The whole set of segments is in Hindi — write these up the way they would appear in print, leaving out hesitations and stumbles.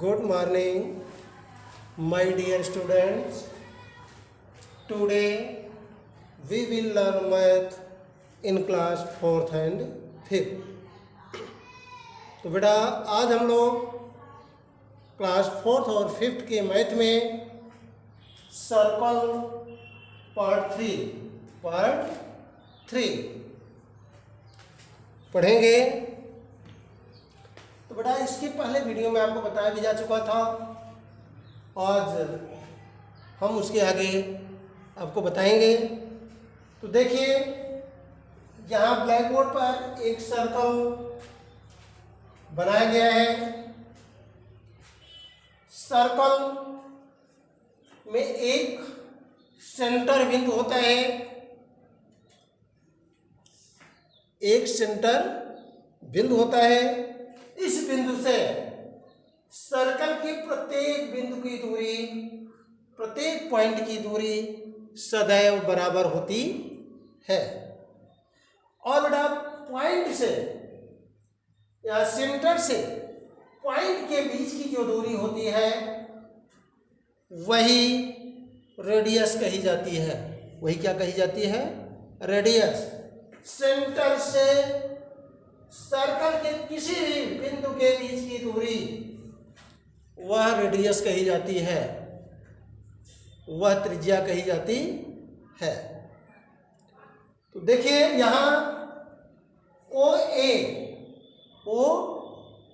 Good morning, my dear students. Today we will learn math in class 4th and 5th. तो बेटा आज हम लोग क्लास 4th और 5th के मैथ में सर्कल पार्ट 3 पढ़ेंगे। तो बेटा इसके पहले वीडियो में आपको बताया भी जा चुका था, आज हम उसके आगे आपको बताएंगे। तो देखिए यहाँ ब्लैक बोर्ड पर एक सर्कल बनाया गया है। सर्कल में एक सेंटर बिंदु होता है, एक सेंटर बिंदु होता है। इस बिंदु से सर्कल के प्रत्येक बिंदु की दूरी, प्रत्येक पॉइंट की दूरी सदैव बराबर होती है। और बेटा पॉइंट से या सेंटर से पॉइंट के बीच की जो दूरी होती है वही रेडियस कही जाती है। वही क्या कही जाती है? रेडियस। सेंटर से सर्कल के किसी भी बिंदु के बीच की दूरी वह रेडियस कही जाती है, वह त्रिज्या कही जाती है। तो देखिए यहाँ ओ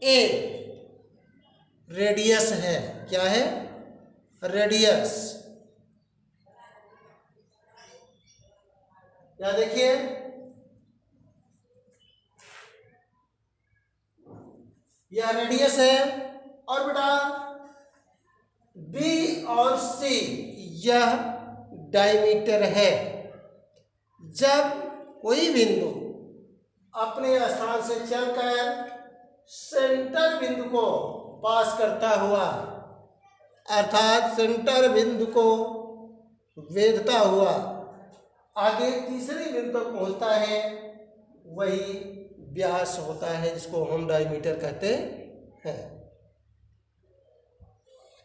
ए रेडियस है। क्या है? रेडियस। यहाँ देखिए यह रेडियस है। और बेटा बी और सी यह डायमीटर है। जब कोई बिंदु अपने स्थान से चलकर सेंटर बिंदु को पास करता हुआ, अर्थात सेंटर बिंदु को वेधता हुआ आगे तीसरे बिंदु तक पहुंचता है, वही व्यास होता है, जिसको हम डायमीटर कहते हैं।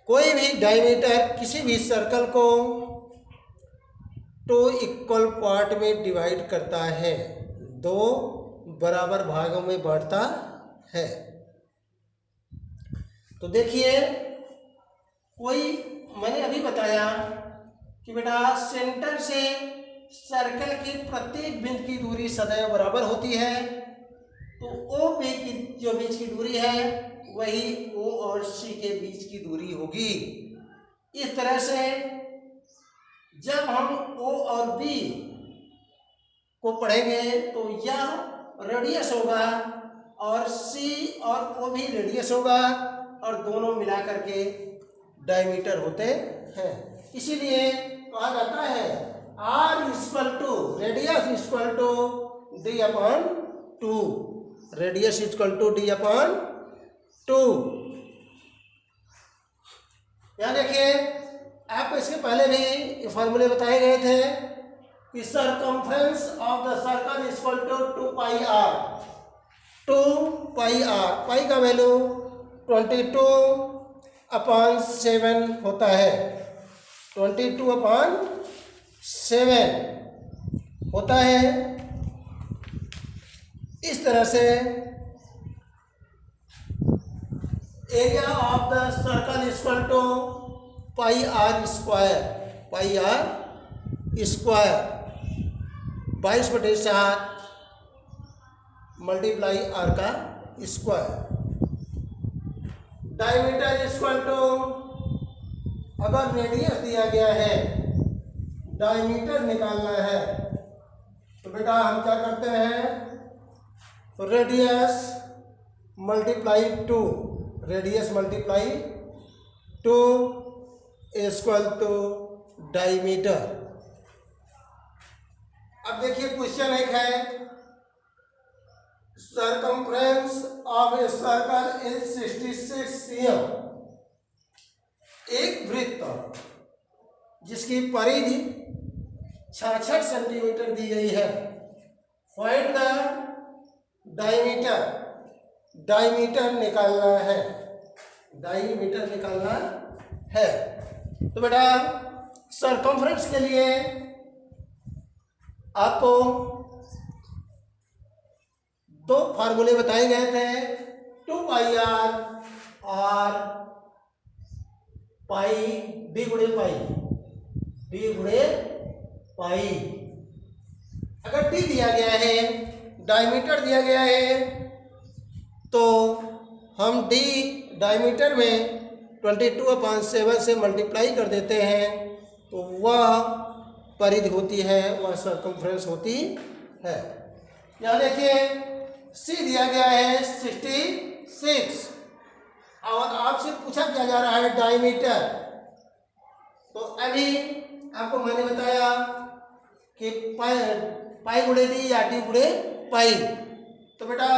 कोई भी डायमीटर किसी भी सर्कल को 2 इक्वल पार्ट में डिवाइड करता है, 2 बराबर भागों में बांटता है। तो देखिए मैंने अभी बताया कि बेटा सेंटर से सर्कल की प्रत्येक बिंदु की दूरी सदैव बराबर होती है। तो ओ बी की जो बीच की दूरी है वही ओ और सी के बीच की दूरी होगी। इस तरह से जब हम ओ और बी को पढ़ेंगे तो यह रेडियस होगा और सी और ओ भी रेडियस होगा, और दोनों मिला करके डायमीटर होते हैं। इसीलिए कहा जाता है r equal to radius equal to D upon 2। Radius equal to D upon 2। यहाँ देखिए आपको इसके पहले भी फॉर्मूले बताए गए थे कि circumference of the circle equal to 2 pi r. 2 pi r, pi का वैल्यू 22 अपॉन 7 होता है। 22 अपॉन 7 होता है। इस तरह से area of the circle equal to pi r square. Pi r square 22/7 multiply r का स्क्वायर। डायमीटर इक्वल टू, अगर रेडियस दिया गया है, डायमीटर निकालना है, तो बेटा हम क्या करते हैं? Radius multiply 2, radius multiply 2 equal to diameter. अब देखिए क्वेश्चन एक है, circumference of a circle is 66 cm। एक वृत्त जिसकी परिधि 66 सेंटीमीटर दी गई है। फाइंड द डायमीटर, डायमीटर निकालना है। डायमीटर निकालना है। तो बेटा सरकमफ्रेंस के लिए आपको दो फार्मूले बताए गए थे, 2πr और पाई डी गुणे पाई। अगर डी दिया गया है, डायमीटर दिया गया है, तो हम डी डायमीटर में 22/7 से मल्टीप्लाई कर देते हैं, तो वह परिधि होती है, वह सरकमफ्रेंस होती है। यहाँ देखिए सी दिया गया है 66 और आपसे पूछा क्या जा रहा है डायमीटर। तो अभी आपको मैंने बताया कि पाई गुणे डी या डी गुणे पाई। तो बेटा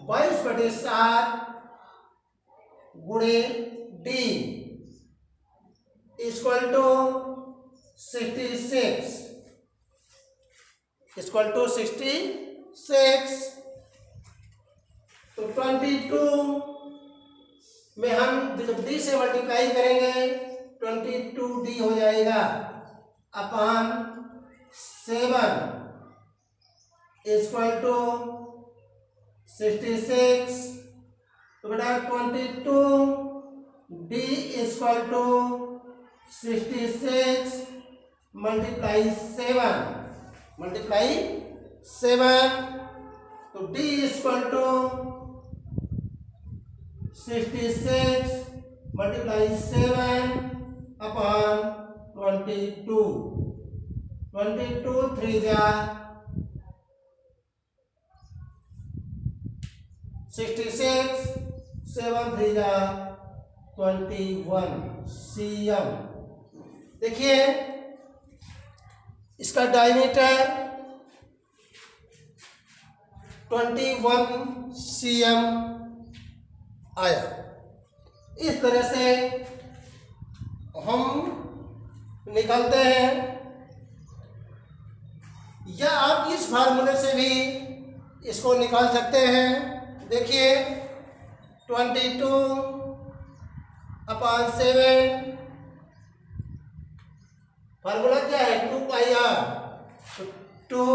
22/7 गुणे डी इक्वल टू 66 तो 22 में हम जब डी से मल्टीप्लाई करेंगे 22d हो जाएगा अपॉन 7 इक्वल टू 66। तो बेटा 22d इक्वल टू 66 मल्टीप्लाई 7 तो d equal to 66 multiply 7 upon 22 3 जा 66 7 3 जा 21 cm। देखिए इसका डायमीटर 21 cm आया। इस तरह से हम निकालते हैं, या आप इस फार्मूले से भी इसको निकाल सकते हैं। देखिए 22/7 फार्मूला क्या है 2πr, तो 2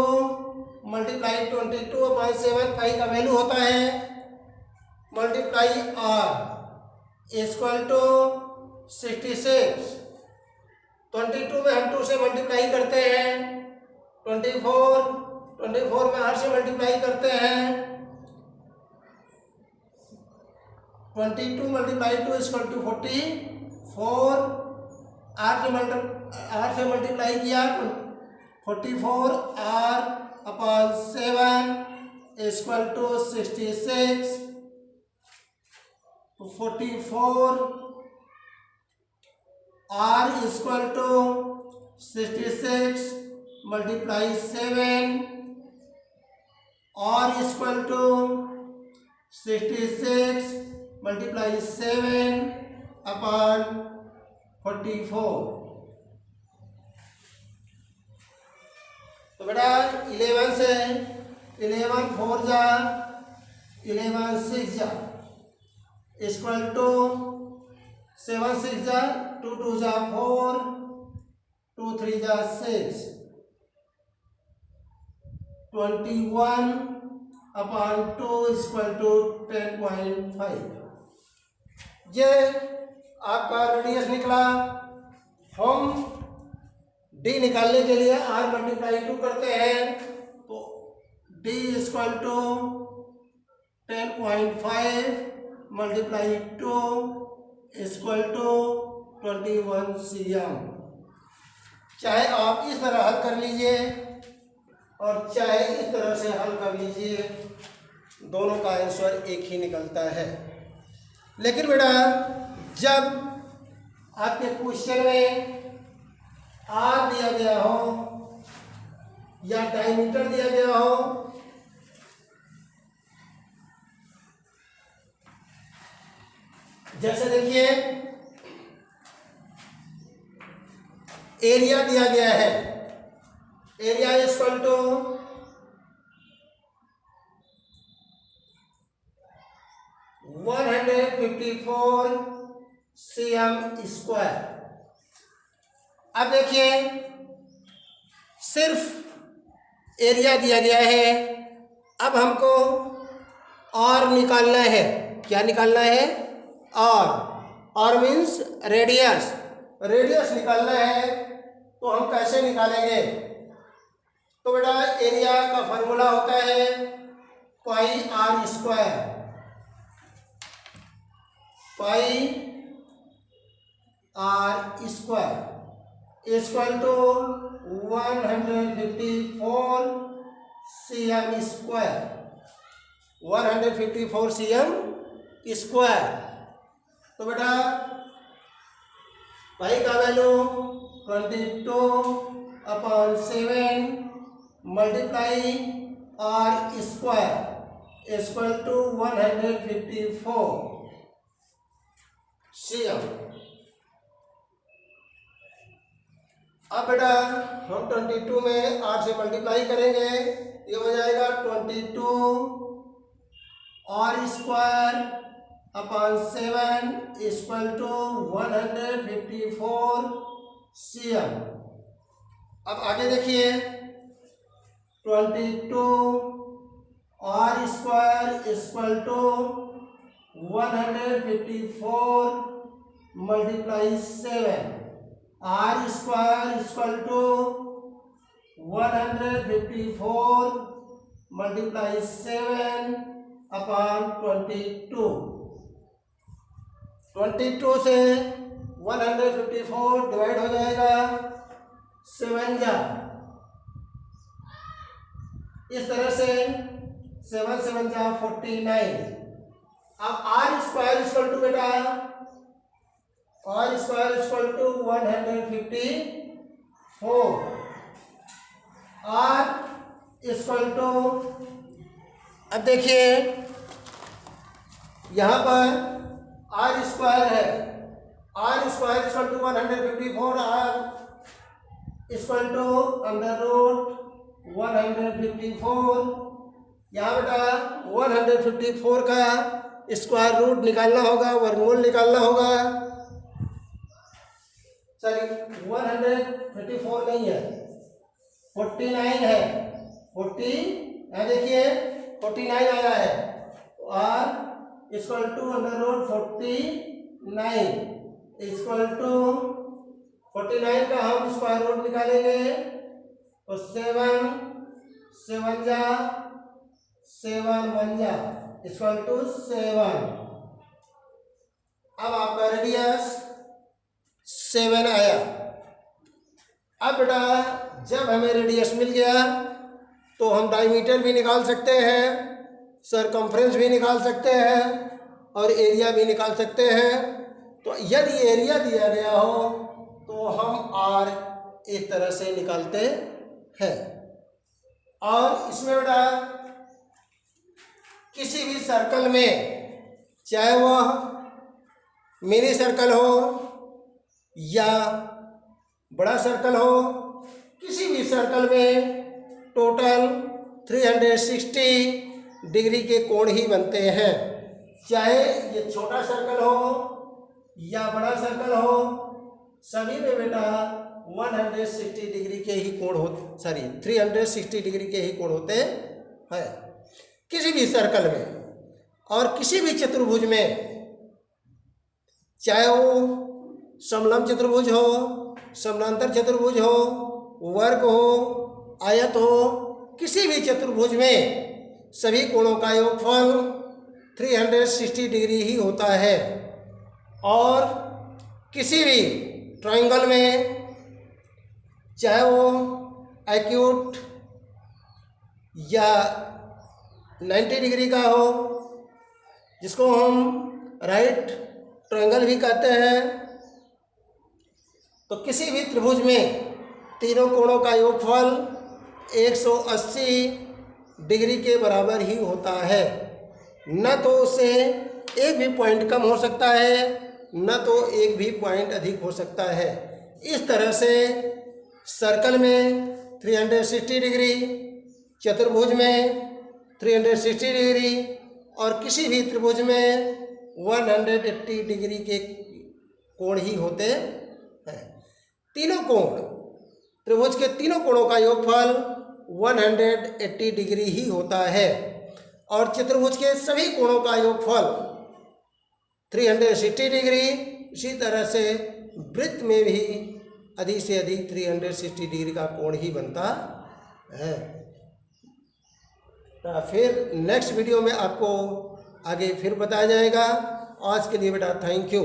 मल्टीप्लाई 22/7 पाई का वैल्यू होता है मल्टीप्लाई r इक्वल टू 66। 22 में हम 2 से मल्टीप्लाई करते हैं, 24 में r से मल्टीप्लाई करते हैं, 22 मल्टीप्लाई 2 इक्वल टू 44। r से मल्टीप्लाई किया 44 r upon 7 equal to 66। 44 r equal to 66 multiply 7 r equal to 66 multiply 7 upon 44। तो बेटा 11 से 11 4 जा 11 6 जा इक्वल टू 7 6 जा 2 2 जा 4 2 3 जा 6 21 अपॉन 2 इक्वल टू 10.5। ये आपका रेडियस निकला। हम डी निकालने के लिए r मल्टीप्लाई 2 करते हैं, तो d equal to 10.5 multiply 2 equal to 21 cm। चाहे आप इस तरह हल कर लीजिए और चाहे इस तरह से हल कर लीजिए, दोनों का आंसर एक ही निकलता है। लेकिन बेटा जब आपके क्वेश्चन में आर दिया गया हो या डायमीटर दिया गया हो, जैसे देखिए एरिया दिया गया है, area equal to 150 154 cm square. अब देखिए सिर्फ एरिया दिया गया है, अब हमको और निकालना है। क्या निकालना है? और मीन्स रेडियस। रेडियस निकालना है तो हम कैसे निकालेंगे? तो बेटा एरिया का फॉर्मूला होता है pi r square. Pi r square equal to 154 cm square. 154 cm square. तो बेटा पाई का value 22/7 multiply r square equal to 154 cm। अब बेटा हम 22 में 8 से मल्टीप्लाई करेंगे, ये हो जाएगा 22 r square upon 7 equal to 154 cm। अब आगे देखिए 22 r square equal to 154 multiply 7 r square equal to 154 multiply 7 upon 22। 22 से 154 डिवाइड हो जाएगा 7 जा, इस तरह से 7 7 जा 49। अब आर स्क्वायर इक्वल टू बेटा r square equal to 154 r equal to, अब देखिए यहाँ पर आर स्क्वायर है, r square equal to 154 r equal to under root 154। यहाँ बेटा 154 का स्क्वायर रूट निकालना होगा, वर्गमूल निकालना होगा। सॉरी 154 नहीं है, 49 है। 40 यहाँ देखिए 49 आया है, और equal to under root 49 equal to 49 का हम स्क्वायर रूट निकालेंगे तो 7 7 जा 7 1 जा इक्वल टू 7। अब आपका रेडियस 7 आया। अब बेटा जब हमें रेडियस मिल गया तो हम डायमीटर भी निकाल सकते हैं, सरकमफ्रेंस भी निकाल सकते हैं, और एरिया भी निकाल सकते हैं। तो यदि एरिया दिया गया हो तो हम आर इस तरह से निकालते हैं। और इसमें बेटा किसी भी सर्कल में, चाहे वह मिनी सर्कल हो या बड़ा सर्कल हो, किसी भी सर्कल में टोटल 360 डिग्री के कोण ही बनते हैं। चाहे ये छोटा सर्कल हो या बड़ा सर्कल हो, सभी में बेटा 160 डिग्री के ही कोण होते, सॉरी 360 डिग्री के ही कोण होते हैं किसी भी सर्कल में। और किसी भी चतुर्भुज में, चाहे वो समलंब चतुर्भुज हो, समानांतर चतुर्भुज हो, वर्ग हो, आयत हो, किसी भी चतुर्भुज में सभी कोणों का योगफल 360 डिग्री ही होता है। और किसी भी ट्रायंगल में, चाहे वो एक्यूट या 90 डिग्री का हो, जिसको हम राइट ट्रायंगल भी कहते हैं, तो किसी भी त्रिभुज में तीनों कोणों का योगफल 180 डिग्री के बराबर ही होता है। न तो उससे एक भी पॉइंट कम हो सकता है, न तो एक भी पॉइंट अधिक हो सकता है। इस तरह से सर्कल में 360 डिग्री, चतुर्भुज में 360 डिग्री, और किसी भी त्रिभुज में 180 डिग्री के कोण ही होते हैं। तीनों कोण, त्रिभुज के तीनों कोणों का योगफल 180 डिग्री ही होता है और चतुर्भुज के सभी कोणों का योगफल 360 डिग्री। इसी तरह से वृत्त में भी अधिक से अधिक 360 डिग्री का कोण ही बनता है। तो फिर नेक्स्ट वीडियो में आपको आगे फिर बताया जाएगा। आज के लिए बेटा थैंक यू।